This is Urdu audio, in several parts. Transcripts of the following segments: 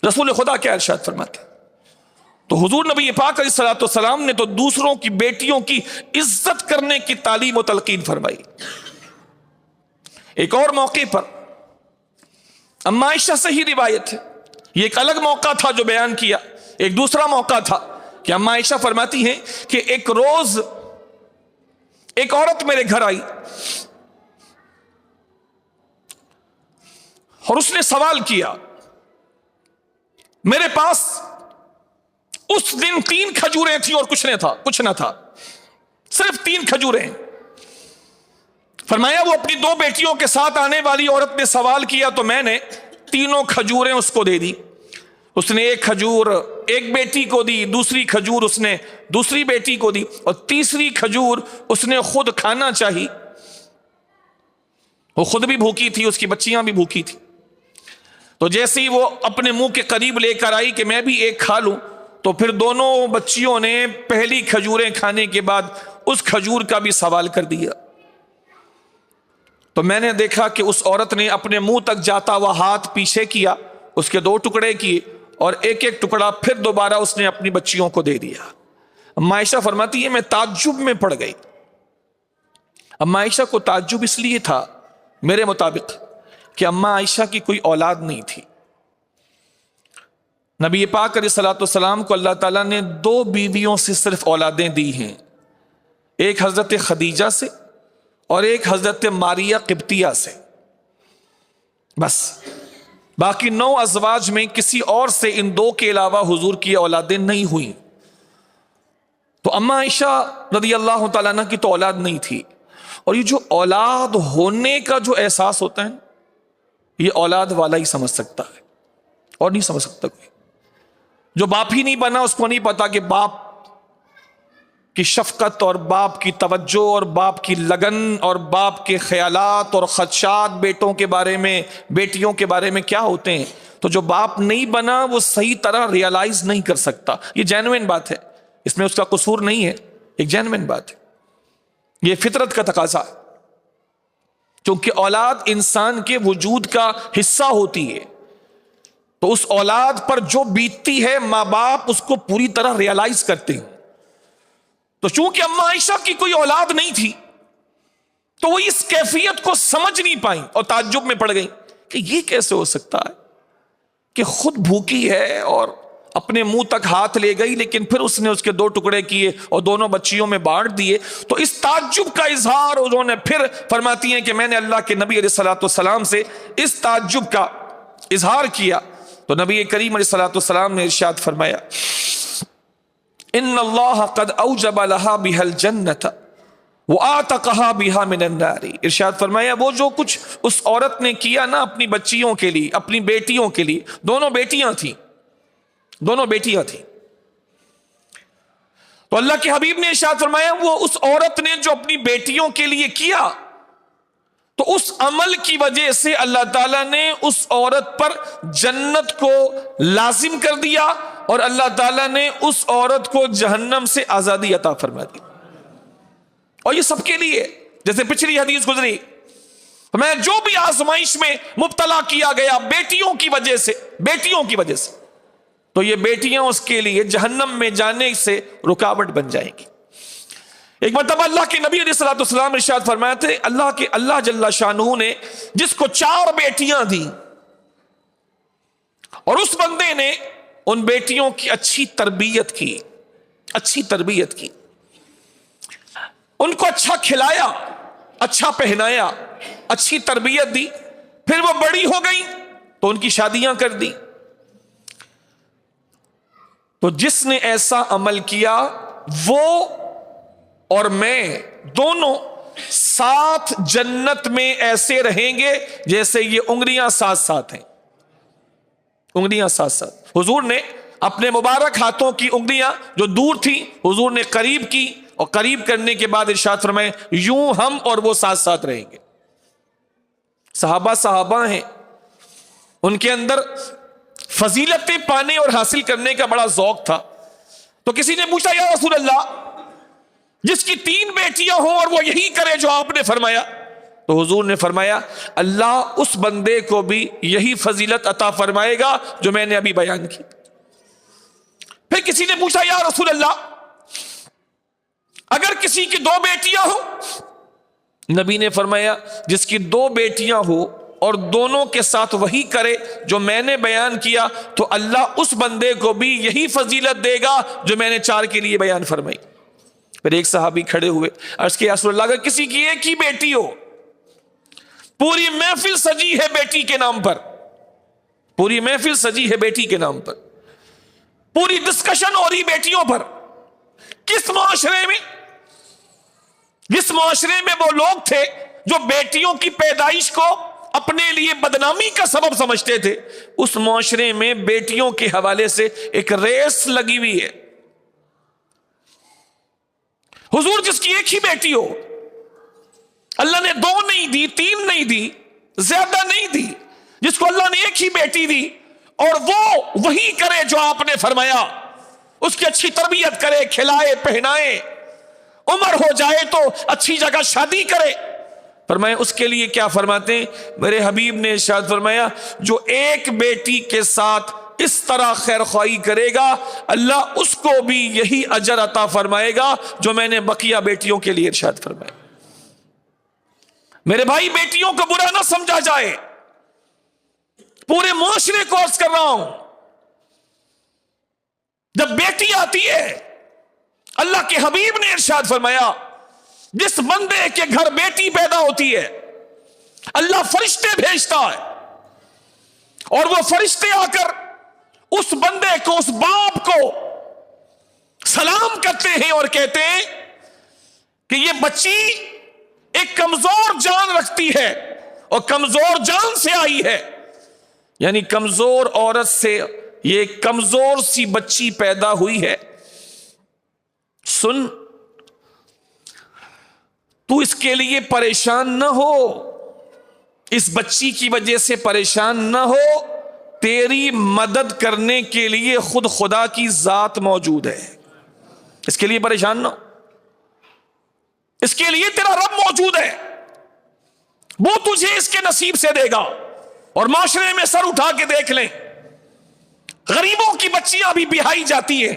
رسول خدا کیا ارشاد فرماتے ہیں؟ تو حضور نبی پاک علیہ الصلوۃ والسلام نے تو دوسروں کی بیٹیوں کی عزت کرنے کی تعلیم و تلقین فرمائی۔ ایک اور موقع پر اما عائشہ سے ہی روایت ہے، یہ ایک الگ موقع تھا جو بیان کیا، ایک دوسرا موقع تھا کہ اما عائشہ فرماتی ہیں کہ ایک روز ایک عورت میرے گھر آئی اور اس نے سوال کیا، میرے پاس اس دن 3 کھجوریں تھیں اور کچھ نہ تھا، صرف 3 کھجوریں۔ فرمایا وہ اپنی 2 بیٹیوں کے ساتھ آنے والی عورت نے سوال کیا تو میں نے 3 کھجوریں اس کو دے دی۔ اس نے 1 کھجور ایک بیٹی کو دی، دوسری کھجور اس نے دوسری بیٹی کو دی، اور تیسری کھجور اس نے خود کھانا چاہی۔ وہ خود بھی بھوکی تھی، اس کی بچیاں بھی بھوکی تھی۔ تو جیسے ہی وہ اپنے منہ کے قریب لے کر آئی کہ میں بھی 1 کھا لوں، تو پھر دونوں بچیوں نے پہلی کھجوریں کھانے کے بعد اس کھجور کا بھی سوال کر دیا۔ تو میں نے دیکھا کہ اس عورت نے اپنے منہ تک جاتا ہوا ہاتھ پیچھے کیا، اس کے 2 ٹکڑے کیے، اور ایک ٹکڑا پھر دوبارہ اس نے اپنی بچیوں کو دے دیا۔ اما عائشہ فرماتی ہے میں تعجب میں پڑ گئی۔ اما عائشہ کو تعجب اس لیے تھا میرے مطابق کہ اما عائشہ کی کوئی اولاد نہیں تھی۔ نبی پاک علیہ الصلوۃ والسلام کو اللہ تعالیٰ نے 2 بیویوں سے صرف اولادیں دی ہیں، ایک حضرت خدیجہ سے اور ایک حضرت ماریہ قبطیہ سے، بس باقی 9 ازواج میں کسی اور سے ان 2 کے علاوہ حضور کی اولادیں نہیں ہوئیں۔ تو اما عائشہ رضی اللہ تعالیٰ عنہ کی تو اولاد نہیں تھی، اور یہ جو اولاد ہونے کا جو احساس ہوتا ہے یہ اولاد والا ہی سمجھ سکتا ہے، اور نہیں سمجھ سکتا کوئی۔ جو باپ ہی نہیں بنا اس کو نہیں پتا کہ باپ کی شفقت اور باپ کی توجہ اور باپ کی لگن اور باپ کے خیالات اور خدشات بیٹوں کے بارے میں، بیٹیوں کے بارے میں کیا ہوتے ہیں۔ تو جو باپ نہیں بنا وہ صحیح طرح ریئلائز نہیں کر سکتا۔ یہ جینوین بات ہے، اس میں اس کا قصور نہیں ہے، ایک جینوین بات ہے، یہ فطرت کا تقاضا ہے، چونکہ اولاد انسان کے وجود کا حصہ ہوتی ہے، تو اس اولاد پر جو بیتتی ہے ماں باپ اس کو پوری طرح ریئلائز کرتے ہیں۔ تو چونکہ اما عائشہ کی کوئی اولاد نہیں تھی تو وہ اس کیفیت کو سمجھ نہیں پائیں اور تعجب میں پڑ گئی کہ یہ کیسے ہو سکتا ہے کہ خود بھوکی ہے اور اپنے منہ تک ہاتھ لے گئی، لیکن پھر اس نے اس کے 2 ٹکڑے کیے اور دونوں بچیوں میں بانٹ دیے۔ تو اس تعجب کا اظہار انہوں نے پھر فرماتی ہیں کہ میں نے اللہ کے نبی علیہ الصلوۃ والسلام سے اس تعجب کا اظہار کیا، تو نبی کریم علیہ الصلوۃ والسلام نے ارشاد فرمایا ان اللہ قد اوجب لها بها الجنۃ وآتقها بها من النار۔ ارشاد فرمایا وہ جو کچھ اس عورت نے کیا نا اپنی بچیوں کے لیے، اپنی بیٹیوں کے لیے، دونوں بیٹیاں تھیں، تو اللہ کے حبیب نے ارشاد فرمایا وہ اس عورت نے جو اپنی بیٹیوں کے لیے کیا، تو اس عمل کی وجہ سے اللہ تعالیٰ نے اس عورت پر جنت کو لازم کر دیا، اور اللہ تعالیٰ نے اس عورت کو جہنم سے آزادی عطا فرما دی۔ اور یہ سب کے لیے، جیسے پچھلی حدیث گزری، میں جو بھی آزمائش میں مبتلا کیا گیا بیٹیوں کی وجہ سے، تو یہ بیٹیاں اس کے لیے جہنم میں جانے سے رکاوٹ بن جائیں گی۔ ایک مرتبہ اللہ کے نبی علیہ الصلوۃ والسلام ارشاد فرمایا تھے اللہ جل شانہ نے جس کو 4 بیٹیاں دی، اور اس بندے نے ان بیٹیوں کی اچھی تربیت کی، ان کو اچھا کھلایا، اچھا پہنایا، اچھی تربیت دی، پھر وہ بڑی ہو گئی تو ان کی شادیاں کر دی۔ تو جس نے ایسا عمل کیا وہ اور میں دونوں ساتھ جنت میں ایسے رہیں گے جیسے یہ انگلیاں ساتھ ساتھ ہیں، انگلیاں ساتھ ساتھ۔ حضور نے اپنے مبارک ہاتھوں کی انگلیاں جو دور تھی حضور نے قریب کی، اور قریب کرنے کے بعد ارشاد فرمائے یوں ہم اور وہ ساتھ ساتھ رہیں گے۔ صحابہ ہیں، ان کے اندر فضیلتیں پانے اور حاصل کرنے کا بڑا ذوق تھا۔ تو کسی نے پوچھا یا رسول اللہ جس کی 3 بیٹیاں ہوں اور وہ یہی کرے جو آپ نے فرمایا، تو حضور نے فرمایا اللہ اس بندے کو بھی یہی فضیلت عطا فرمائے گا جو میں نے ابھی بیان کی۔ پھر کسی نے پوچھا یا رسول اللہ اگر کسی کی 2 بیٹیاں ہوں؟ نبی نے فرمایا جس کی 2 بیٹیاں ہو اور دونوں کے ساتھ وہی کرے جو میں نے بیان کیا تو اللہ اس بندے کو بھی یہی فضیلت دے گا جو میں نے 4 کے لیے بیان فرمائی۔ پھر ایک صحابی کھڑے ہوئے، عرض کیا یا رسول اللہ اگر کسی کی ایک ہی بیٹی ہو، پوری محفل سجی ہے بیٹی کے نام پر، پوری محفل سجی ہے بیٹی کے نام پر، پوری ڈسکشن ہو رہی بیٹیوں پر، کس معاشرے میں، جس معاشرے میں وہ لوگ تھے جو بیٹیوں کی پیدائش کو اپنے لیے بدنامی کا سبب سمجھتے تھے، اس معاشرے میں بیٹیوں کے حوالے سے ایک ریس لگی ہوئی ہے۔ حضور جس کی ایک ہی بیٹی ہو، اللہ نے 2 نہیں دی، 3 نہیں دی، زیادہ نہیں دی، جس کو اللہ نے ایک ہی بیٹی دی اور وہ وہی کرے جو آپ نے فرمایا، اس کی اچھی تربیت کرے، کھلائے پہنائے، عمر ہو جائے تو اچھی جگہ شادی کرے، فرمایا اس کے لیے کیا فرماتے ہیں؟ میرے حبیب نے ارشاد فرمایا جو ایک بیٹی کے ساتھ اس طرح خیر خواہی کرے گا اللہ اس کو بھی یہی اجر عطا فرمائے گا جو میں نے بقیہ بیٹیوں کے لیے ارشاد فرمایا۔ میرے بھائی بیٹیوں کو برا نہ سمجھا جائے، پورے معاشرے کو عرض کر رہا ہوں، جب بیٹی آتی ہے اللہ کے حبیب نے ارشاد فرمایا جس بندے کے گھر بیٹی پیدا ہوتی ہے اللہ فرشتے بھیجتا ہے اور وہ فرشتے آ کر اس بندے کو، اس باپ کو سلام کرتے ہیں اور کہتے ہیں کہ یہ بچی ایک کمزور جان رکھتی ہے اور کمزور جان سے آئی ہے، یعنی کمزور عورت سے یہ کمزور سی بچی پیدا ہوئی ہے۔ سن، تو اس کے لیے پریشان نہ ہو، اس بچی کی وجہ سے پریشان نہ ہو، تیری مدد کرنے کے لیے خود خدا کی ذات موجود ہے، اس کے لیے پریشان نہ ہو، اس کے لیے تیرا رب موجود ہے، وہ تجھے اس کے نصیب سے دے گا۔ اور معاشرے میں سر اٹھا کے دیکھ لیں، غریبوں کی بچیاں بھی بیائی جاتی ہیں،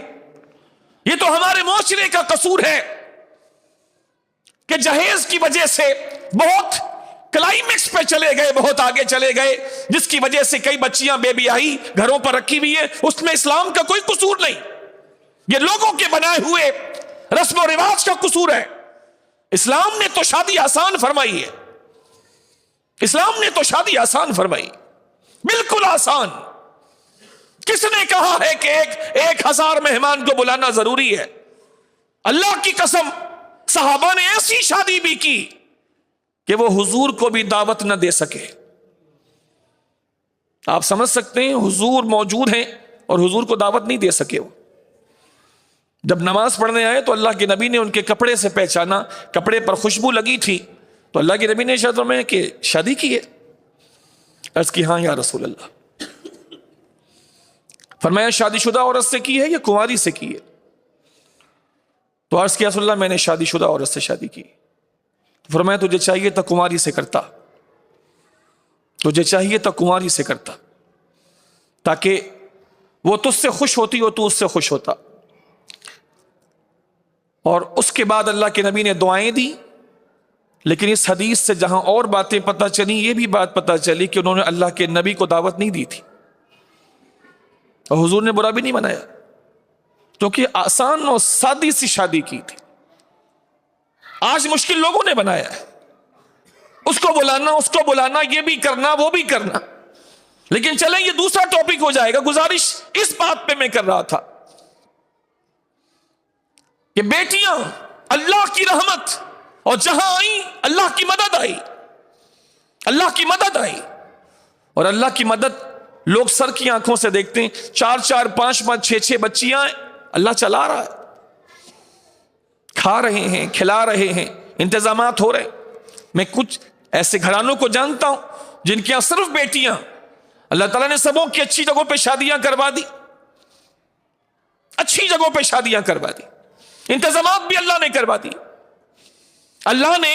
یہ تو ہمارے معاشرے کا قصور ہے کہ جہیز کی وجہ سے بہت کلائمیکس پہ چلے گئے، بہت آگے چلے گئے، جس کی وجہ سے کئی بچیاں بے بیاہی گھروں پر رکھی ہوئی ہیں، اس میں اسلام کا کوئی قصور نہیں، یہ لوگوں کے بنائے ہوئے رسم و رواج کا قصور ہے۔ اسلام نے تو شادی آسان فرمائی ہے، اسلام نے تو شادی آسان فرمائی، بالکل آسان۔ کس نے کہا ہے کہ 1000 مہمان کو بلانا ضروری ہے؟ اللہ کی قسم صحابہ نے ایسی شادی بھی کی کہ وہ حضور کو بھی دعوت نہ دے سکے۔ آپ سمجھ سکتے ہیں، حضور موجود ہیں اور حضور کو دعوت نہیں دے سکے۔ وہ جب نماز پڑھنے آئے تو اللہ کے نبی نے ان کے کپڑے سے پہچانا، کپڑے پر خوشبو لگی تھی، تو اللہ کے نبی نے ارشاد فرمایا کہ شادی کی ہے؟ عرض کی ہاں یا رسول اللہ۔ فرمایا شادی شدہ عورت سے کی ہے یا کنواری سے کی ہے؟ تو عرض کیا رسول اللہ میں نے شادی شدہ عورت سے شادی کی۔ فرمایا تجھے چاہیے تھا کنواری سے کرتا، تجھے چاہیے تھا کنواری سے کرتا، تاکہ وہ تجھ سے خوش ہوتی ہو، تو اس سے خوش ہوتا۔ اور اس کے بعد اللہ کے نبی نے دعائیں دی، لیکن اس حدیث سے جہاں اور باتیں پتہ چلی، یہ بھی بات پتہ چلی کہ انہوں نے اللہ کے نبی کو دعوت نہیں دی تھی، اور حضور نے برا بھی نہیں منایا، کیونکہ آسان اور سادی سی شادی کی تھی۔ آج مشکل لوگوں نے بنایا ہے، اس کو بلانا، اس کو بلانا، یہ بھی کرنا، وہ بھی کرنا۔ لیکن چلیں یہ دوسرا ٹاپک ہو جائے گا، گزارش اس بات پہ میں کر رہا تھا کہ بیٹیاں اللہ کی رحمت، اور جہاں آئیں اللہ کی مدد آئی، اللہ کی مدد آئی۔ اور اللہ کی مدد لوگ سر کی آنکھوں سے دیکھتے ہیں، 4 5 6 بچیاں اللہ چلا رہا ہے، کھا رہے ہیں، کھلا رہے ہیں، انتظامات ہو رہے ہیں۔ میں کچھ ایسے گھرانوں کو جانتا ہوں جن کے یہاں صرف بیٹیاں، اللہ تعالیٰ نے سبوں کی اچھی جگہوں پہ شادیاں کروا دی، اچھی جگہوں پہ شادیاں کروا دی، انتظامات بھی اللہ نے کروا دی۔ اللہ نے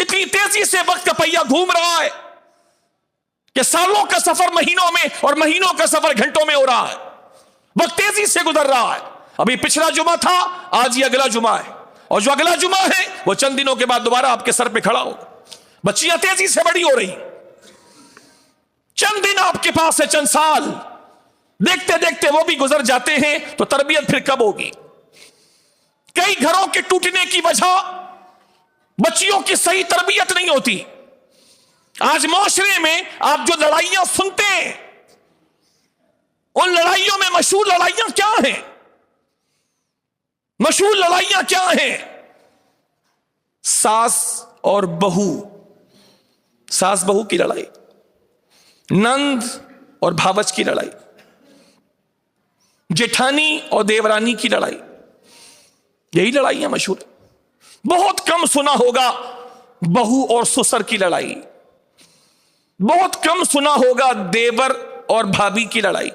اتنی تیزی سے وقت کا پہیہ گھوم رہا ہے کہ سالوں کا سفر مہینوں میں اور مہینوں کا سفر گھنٹوں میں ہو رہا ہے. وقت تیزی سے گزر رہا ہے. ابھی پچھلا جمعہ تھا, آج یہ اگلا جمعہ ہے, اور جو اگلا جمعہ ہے وہ چند دنوں کے بعد دوبارہ آپ کے سر پہ کھڑا ہوگا. بچیاں تیزی سے بڑی ہو رہی, چند دن آپ کے پاس ہے, چند سال, دیکھتے دیکھتے وہ بھی گزر جاتے ہیں. تو تربیت پھر کب ہوگی؟ کئی گھروں کے ٹوٹنے کی وجہ بچیوں کی صحیح تربیت نہیں ہوتی. آج معاشرے میں آپ جو لڑائیاں سنتے ہیں, ان لڑائیوں میں مشہور لڑائیاں کیا ہیں؟ مشہور لڑائیاں کیا ہیں؟ ساس اور بہو, ساس بہو کی لڑائی, نند اور بھاوچ کی لڑائی, جیٹھانی اور دیورانی کی لڑائی, یہی لڑائیاں مشہور ہیں. بہت کم سنا ہوگا بہو اور سسر کی لڑائی, بہت کم سنا ہوگا دیور اور بھابھی کی لڑائی.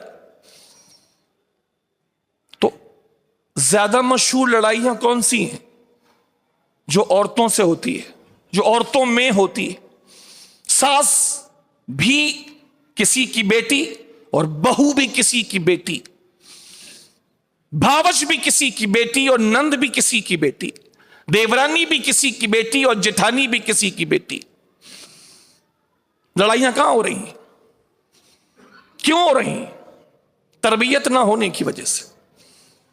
تو زیادہ مشہور لڑائیاں کون سی ہیں؟ جو عورتوں سے ہوتی ہے, جو عورتوں میں ہوتی ہے. ساس بھی کسی کی بیٹی اور بہو بھی کسی کی بیٹی, بھاوچ بھی کسی کی بیٹی اور نند بھی کسی کی بیٹی, دیورانی بھی کسی کی بیٹی اور جیٹھانی بھی کسی کی بیٹی. لڑائیاں کہاں ہو رہی ہیں؟ کیوں ہو رہی ہیں؟ تربیت نہ ہونے کی وجہ سے.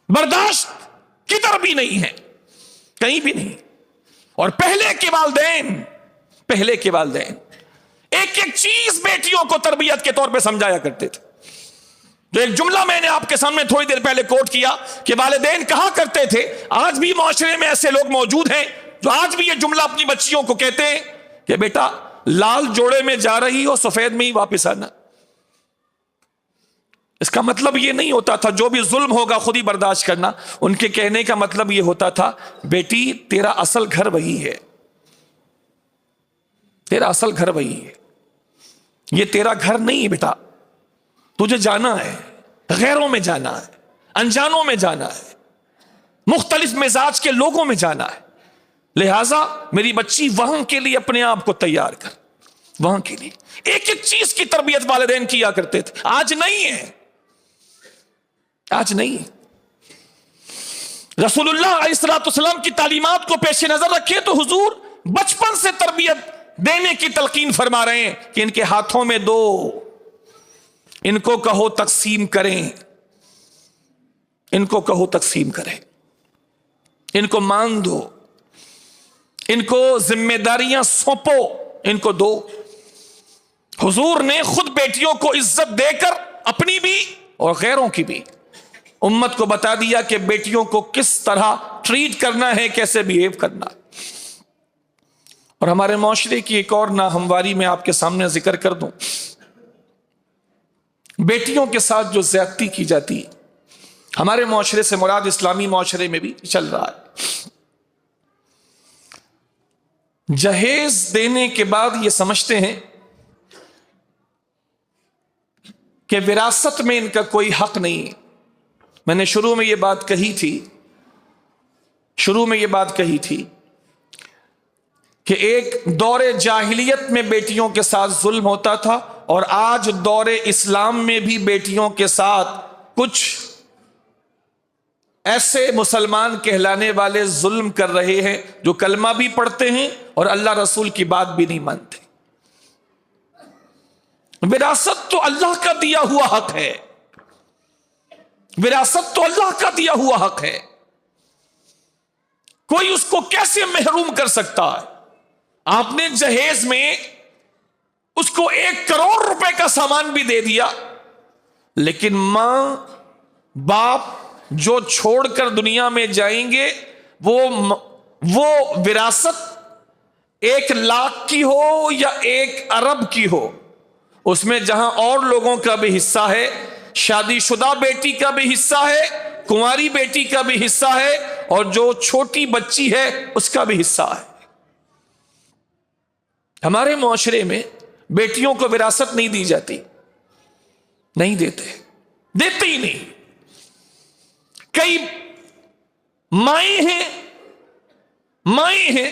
برداشت کدھر بھی نہیں ہے, کہیں بھی نہیں. اور پہلے کے والدین ایک ایک چیز بیٹیوں کو تربیت کے طور پہ سمجھایا کرتے تھے. جو ایک جملہ میں نے آپ کے سامنے تھوڑی دیر پہلے کوٹ کیا کہ والدین کہا کرتے تھے, آج بھی معاشرے میں ایسے لوگ موجود ہیں جو آج بھی یہ جملہ اپنی بچیوں کو کہتے ہیں کہ بیٹا لال جوڑے میں جا رہی ہو, سفید میں ہی واپس آنا. اس کا مطلب یہ نہیں ہوتا تھا جو بھی ظلم ہوگا خود ہی برداشت کرنا. ان کے کہنے کا مطلب یہ ہوتا تھا بیٹی تیرا اصل گھر وہی ہے, تیرا اصل گھر وہی ہے, یہ تیرا گھر نہیں ہے بیٹا, تجھے جانا ہے, غیروں میں جانا ہے, انجانوں میں جانا ہے, مختلف مزاج کے لوگوں میں جانا ہے. لہذا میری بچی وہاں کے لیے اپنے آپ کو تیار کر, وہاں کے لیے ایک ایک چیز کی تربیت والدین کیا کرتے تھے. آج نہیں ہے, آج نہیں ہے. رسول اللہ علیہ الصلوۃ والسلام کی تعلیمات کو پیش نظر رکھے تو حضور بچپن سے تربیت دینے کی تلقین فرما رہے ہیں کہ ان کے ہاتھوں میں دو, ان کو کہو تقسیم کریں, ان کو کہو تقسیم کریں, ان کو مان دو, ان کو ذمہ داریاں سونپو, ان کو دو. حضور نے خود بیٹیوں کو عزت دے کر اپنی بھی اور غیروں کی بھی امت کو بتا دیا کہ بیٹیوں کو کس طرح ٹریٹ کرنا ہے, کیسے بیہیو کرنا. اور ہمارے معاشرے کی ایک اور ناہمواری میں آپ کے سامنے ذکر کر دوں. بیٹیوں کے ساتھ جو زیادتی کی جاتی ہے ہمارے معاشرے سے مراد اسلامی معاشرے میں بھی چل رہا ہے. جہیز دینے کے بعد یہ سمجھتے ہیں کہ وراثت میں ان کا کوئی حق نہیں. میں نے شروع میں یہ بات کہی تھی کہ ایک دور جاہلیت میں بیٹیوں کے ساتھ ظلم ہوتا تھا, اور آج دور اسلام میں بھی بیٹیوں کے ساتھ کچھ ایسے مسلمان کہلانے والے ظلم کر رہے ہیں جو کلمہ بھی پڑھتے ہیں اور اللہ رسول کی بات بھی نہیں مانتے. وراثت تو اللہ کا دیا ہوا حق ہے, وراثت تو اللہ کا دیا ہوا حق ہے, کوئی اس کو کیسے محروم کر سکتا ہے؟ آپ نے جہیز میں اس کو 1 کروڑ روپے کا سامان بھی دے دیا, لیکن ماں باپ جو چھوڑ کر دنیا میں جائیں گے وہ وراثت 1 لاکھ کی ہو یا 1 ارب کی ہو, اس میں جہاں اور لوگوں کا بھی حصہ ہے, شادی شدہ بیٹی کا بھی حصہ ہے, کنواری بیٹی کا بھی حصہ ہے, اور جو چھوٹی بچی ہے اس کا بھی حصہ ہے. ہمارے معاشرے میں بیٹیوں کو وراثت نہیں دی جاتی, نہیں دیتے ہی نہیں. کئی مائیں ہیں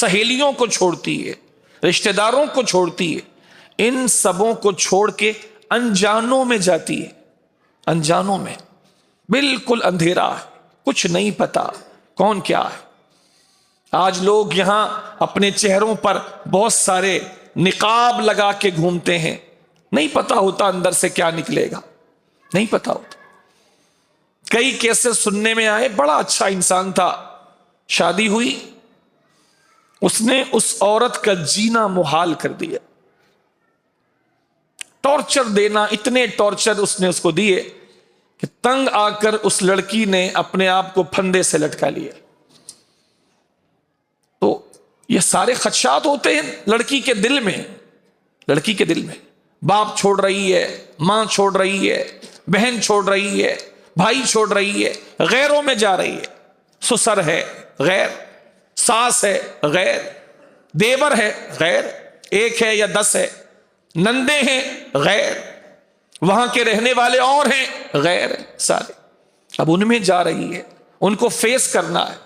سہیلیوں کو چھوڑتی ہے، رشتہ داروں کو چھوڑتی ہے، ان سبوں کو چھوڑ کے انجانوں میں جاتی ہے، انجانوں میں، بالکل اندھیرا ہے، کچھ نہیں پتا کون کیا ہے۔ آج لوگ یہاں اپنے چہروں پر بہت سارے نقاب لگا کے گھومتے ہیں، نہیں پتا ہوتا اندر سے کیا نکلے گا، نہیں پتا ہوتا۔ کئی کیسے سننے میں آئے، بڑا اچھا انسان تھا، شادی ہوئی، اس نے اس عورت کا جینا محال کر دیا، ٹارچر دینا، اتنے ٹارچر اس نے اس کو دیے کہ تنگ آ کر اس لڑکی نے اپنے آپ کو پھندے سے لٹکا لیا۔ تو یہ سارے خدشات ہوتے ہیں لڑکی کے دل میں، لڑکی کے دل میں۔ باپ چھوڑ رہی ہے، ماں چھوڑ رہی ہے، بہن چھوڑ رہی ہے، بھائی چھوڑ رہی ہے، غیروں میں جا رہی ہے، سسر ہے غیر، ساس ہے غیر، دیور ہے غیر، ایک ہے یا 10 ہے، نندے ہیں غیر، وہاں کے رہنے والے اور ہیں غیر، سارے اب ان میں جا رہی ہے، ان کو فیس کرنا ہے،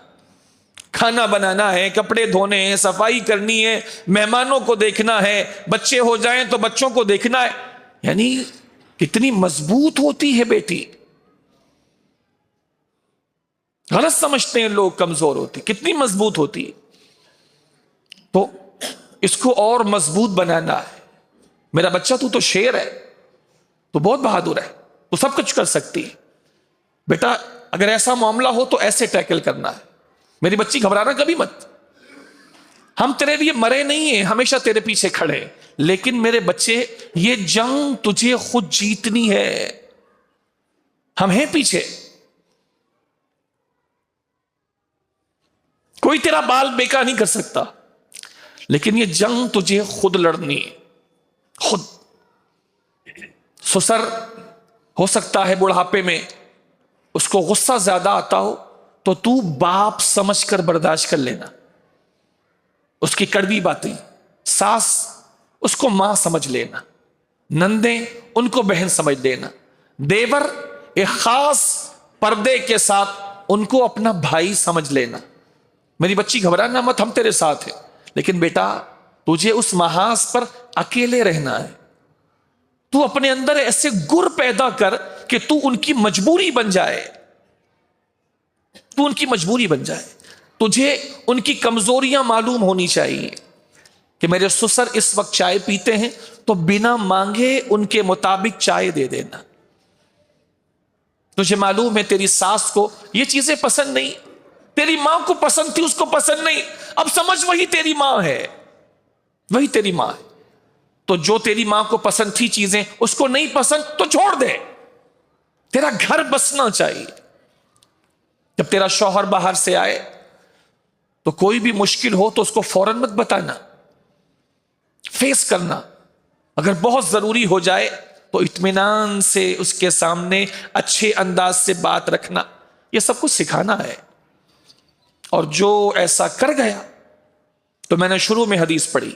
کھانا بنانا ہے، کپڑے دھونے ہیں، صفائی کرنی ہے، مہمانوں کو دیکھنا ہے، بچے ہو جائیں تو بچوں کو دیکھنا ہے۔ یعنی کتنی مضبوط ہوتی ہے بیٹی، غلط سمجھتے ہیں لوگ کمزور ہوتی، کتنی مضبوط ہوتی ہے۔ تو اس کو اور مضبوط بنانا ہے۔ میرا بچہ تو شیر ہے، تو بہت بہادر ہے، تو سب کچھ کر سکتی ہے، بیٹا اگر ایسا معاملہ ہو تو ایسے ٹیکل کرنا ہے، میری بچی گھبرانا کبھی مت، ہم تیرے لیے مرے نہیں ہیں، ہمیشہ تیرے پیچھے کھڑے، لیکن میرے بچے یہ جنگ تجھے خود جیتنی ہے، ہم ہیں پیچھے، کوئی تیرا بال بیکا نہیں کر سکتا، لیکن یہ جنگ تجھے خود لڑنی ہے، خود۔ سسر ہو سکتا ہے بڑھاپے میں اس کو غصہ زیادہ آتا ہو تو باپ سمجھ کر برداشت کر لینا، اس کی کڑوی باتیں، ساس اس کو ماں سمجھ لینا، نندیں ان کو بہن سمجھ لینا، دیور ایک خاص پردے کے ساتھ ان کو اپنا بھائی سمجھ لینا۔ میری بچی گھبرانا مت، ہم تیرے ساتھ ہیں، لیکن بیٹا تجھے اس محاذ پر اکیلے رہنا ہے، تو اپنے اندر ایسے گر پیدا کر کہ تو ان کی مجبوری بن جائے، تو ان کی مجبوری بن جائے، تجھے ان کی کمزوریاں معلوم ہونی چاہیے کہ میرے سسر اس وقت چائے پیتے ہیں تو بنا مانگے ان کے مطابق چائے دے دینا، تجھے معلوم ہے تیری ساس کو یہ چیزیں پسند نہیں، تیری ماں کو پسند تھی، اس کو پسند نہیں، اب سمجھ وہی تیری ماں ہے، وہی تیری ماں ہے، تو جو تیری ماں کو پسند تھی چیزیں اس کو نہیں پسند تو چھوڑ دے، تیرا گھر بسنا چاہیے۔ جب تیرا شوہر باہر سے آئے تو کوئی بھی مشکل ہو تو اس کو فوراً مت بتانا، فیس کرنا، اگر بہت ضروری ہو جائے تو اطمینان سے اس کے سامنے اچھے انداز سے بات رکھنا، یہ سب کچھ سکھانا ہے۔ اور جو ایسا کر گیا، تو میں نے شروع میں حدیث پڑھی،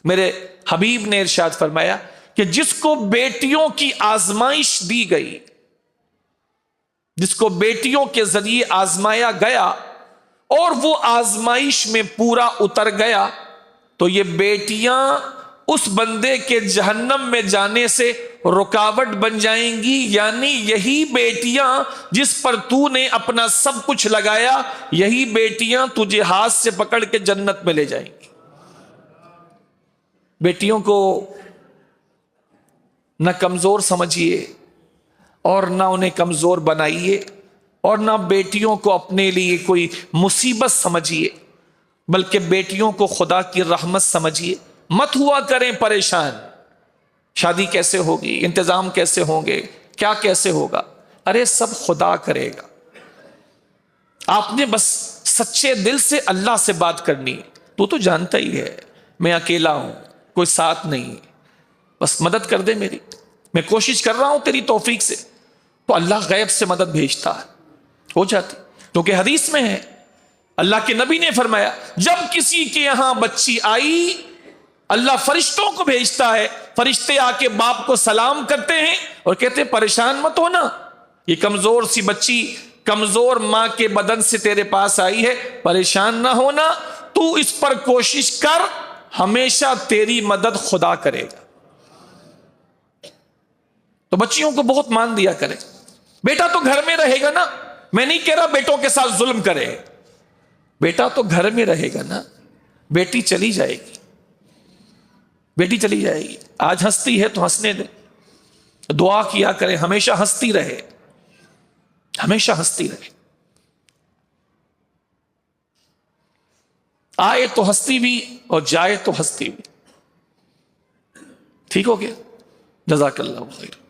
میرے حبیب نے ارشاد فرمایا کہ جس کو بیٹیوں کی آزمائش دی گئی، جس کو بیٹیوں کے ذریعے آزمایا گیا اور وہ آزمائش میں پورا اتر گیا، تو یہ بیٹیاں اس بندے کے جہنم میں جانے سے رکاوٹ بن جائیں گی، یعنی یہی بیٹیاں جس پر تو نے اپنا سب کچھ لگایا، یہی بیٹیاں تجھے ہاتھ سے پکڑ کے جنت میں لے جائیں گی۔ بیٹیوں کو نہ کمزور سمجھیے اور نہ انہیں کمزور بنائیے، اور نہ بیٹیوں کو اپنے لیے کوئی مصیبت سمجھیے، بلکہ بیٹیوں کو خدا کی رحمت سمجھیے۔ مت ہوا کریں پریشان، شادی کیسے ہوگی، انتظام کیسے ہوں گے، کیا کیسے ہوگا، ارے سب خدا کرے گا، آپ نے بس سچے دل سے اللہ سے بات کرنی۔ تو جانتا ہی ہے میں اکیلا ہوں، کوئی ساتھ نہیں، بس مدد کر دے میری، میں کوشش کر رہا ہوں تیری توفیق سے، تو اللہ غیب سے مدد بھیجتا ہے، ہو جاتی۔ کیونکہ حدیث میں ہے، اللہ کے نبی نے فرمایا جب کسی کے یہاں بچی آئی، اللہ فرشتوں کو بھیجتا ہے، فرشتے آ کے باپ کو سلام کرتے ہیں اور کہتے ہیں پریشان مت ہونا، یہ کمزور سی بچی کمزور ماں کے بدن سے تیرے پاس آئی ہے، پریشان نہ ہونا، تو اس پر کوشش کر، ہمیشہ تیری مدد خدا کرے گا۔ تو بچیوں کو بہت مان دیا کرے۔ بیٹا تو گھر میں رہے گا نا، میں نہیں کہہ رہا بیٹوں کے ساتھ ظلم کرے، بیٹا تو گھر میں رہے گا نا، بیٹی چلی جائے گی، بیٹی چلی جائے گی، آج ہنستی ہے تو ہنسنے دے، دعا کیا کرے ہمیشہ ہنستی رہے، ہمیشہ ہنستی رہے، آئے تو ہنستی بھی اور جائے تو ہنستی بھی۔ ٹھیک ہو گیا؟ جزاک اللہ خیر۔